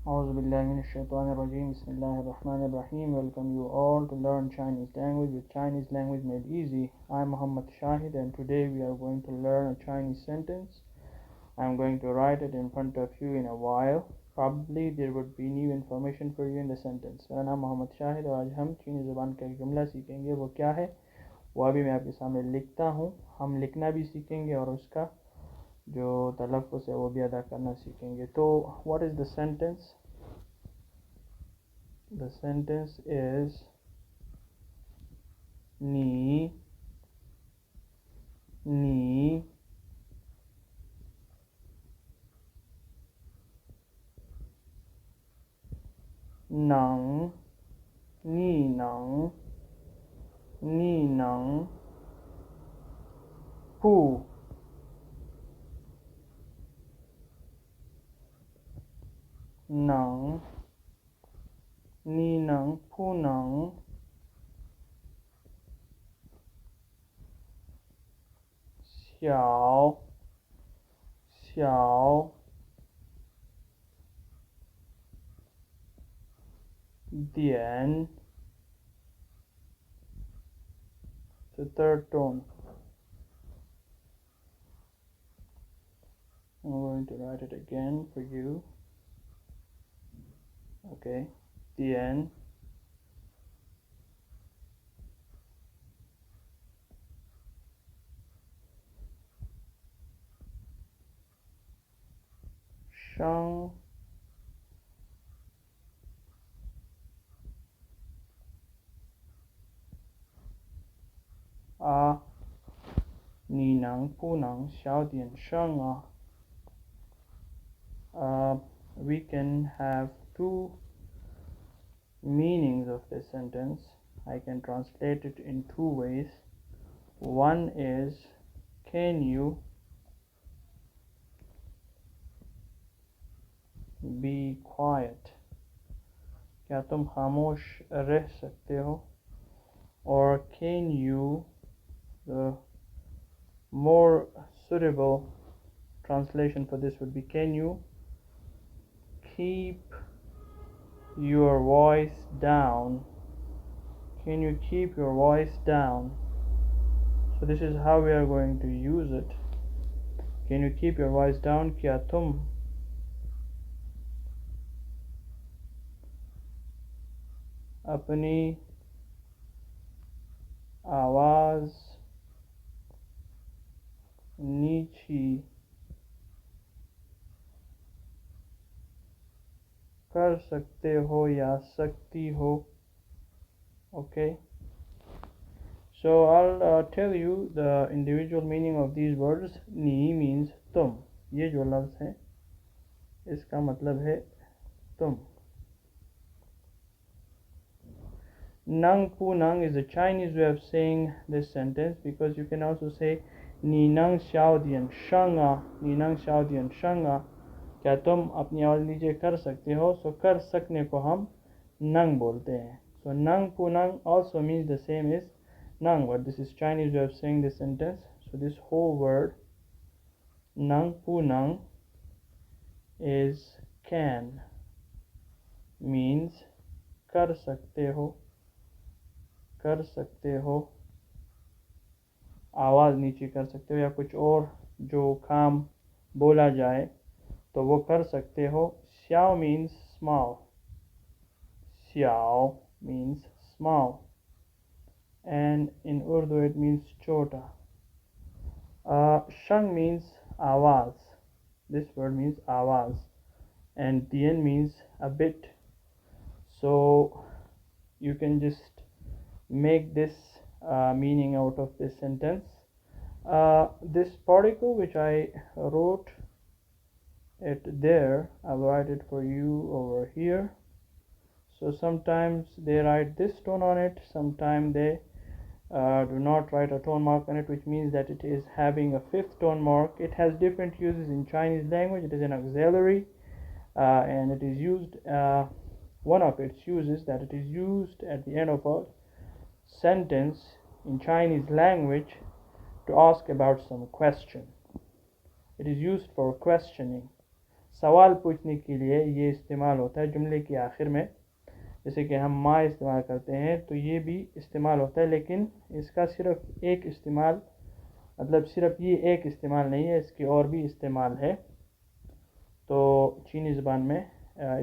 Auzubillahiminash-shaytanir-rajeem. Bismillahir-Rahmanir-Rahim. Welcome you all to learn Chinese language with Chinese language made easy. I'm Muhammad Shahid, and today we are going to learn a Chinese sentence. I'm going to write it in front of you in a while. Probably there would be new information for you in the sentence. मेरा नाम मोहम्मद शाहिद और आज हम चीनी ज़ुबान का एक जुमला सीखेंगे. वो क्या है वो अभी मैं आपके सामने लिखता हूँ. हम लिखना भी सीखेंगे और उसका जो तलफ़्फ़ुज़ है वो भी अदा करना सीखेंगे. तो what is the sentence? The sentence is ni nang ni nang pu nang ni nang pu nang xiao dian. The third tone. I'm going to write it again for you. Okay, dian. Shang a ni nang pu nang xiao dian shang a. We can have two meanings of this sentence. I can translate it in two ways. One is, can you be quiet? क्या तुम खामोश रह सकते हो? Or can you, the more suitable translation for this would be, can you keep your voice down? Can you keep your voice down? So this is how we are going to use it. Can you keep your voice down? क्या तुम अपनी आवाज़ नीची कर सकते हो या सकती हो? Okay, so I'll tell you the individual meaning of these words. Ni means tum. ये जो लफ्ज़ है इसका मतलब है तुम. Nang pu nang is a Chinese way of saying this sentence, because you can also say ni nang xiao dian shanga. Ni nang xiao dian shanga. क्या तुम अपनी आवाज़ नीचे कर सकते हो? So कर सकने को हम nang बोलते हैं. So nang pu nang also means the same as nang, but this is Chinese way of saying this sentence. So this whole word nang pu nang is can, means कर सकते हो आवाज़ नीचे कर सकते हो या कुछ और जो काम बोला जाए तो वो कर सकते हो. xiao means small. xiao means small, and in Urdu it means chota. Shang means आवाज़. This word means आवाज़, and dian means a bit. So you can just make this meaning out of this sentence. This particle which I wrote it there, I'll write it for you over here. So sometimes they write this tone on it, sometimes they do not write a tone mark on it, which means that it is having a fifth tone mark. It has different uses in Chinese language. It is an auxiliary, and it is used, one of its uses, that it is used at the end of a sentence in Chinese language to ask about some question. It is used for questioning. सवाल पूछने के लिए ये इस्तेमाल होता है जुमले के आखिर में। जैसे कि हम माँ इस्तेमाल करते हैं तो ये भी इस्तेमाल होता है, लेकिन इसका सिर्फ एक इस्तेमाल, मतलब सिर्फ ये एक इस्तेमाल नहीं है, इसके और भी इस्तेमाल है। तो चीनी ज़बान में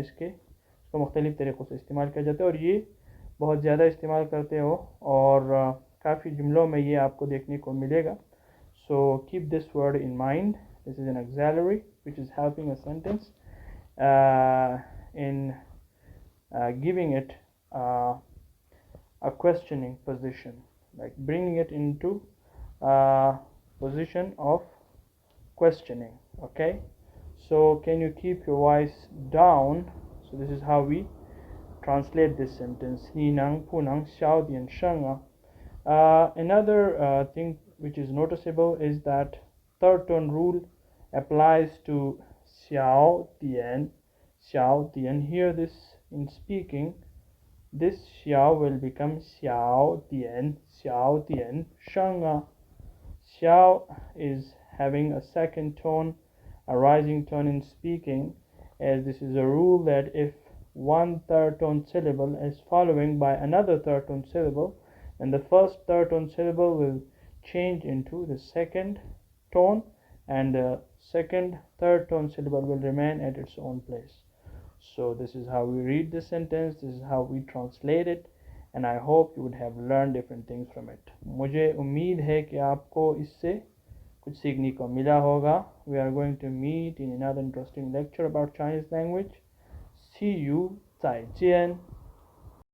इसको मुख्तलिफ़ तरीक़ों से इस्तेमाल किया जाता है और ये बहुत ज़्यादा इस्तेमाल करते हो और काफ़ी जुमलों में ये आपको देखने को मिलेगा। So keep this word in mind. This is an auxiliary which is helping a sentence in giving it a questioning position, like bringing it into a position of questioning. Okay, so can you keep your voice down? So this is how we translate this sentence. Ninang punang xiao dian sheng. Another thing which is noticeable is that third tone rule applies to xiao dian. Xiao dian. Here, this in speaking, this xiao will become xiao dian sheng. Xiao is having a second tone, a rising tone in speaking, as this is a rule that if one third tone syllable is following by another third tone syllable, then the first third tone syllable will change into the second tone and the second third tone syllable will remain at its own place. So this is how we read this sentence, this is how we translate it, and I hope you would have learned different things from it. मुझे उम्मीद है कि आपको इससे कुछ सीखने को मिला होगा. We are going to meet in another interesting lecture about Chinese language. See you, 再见.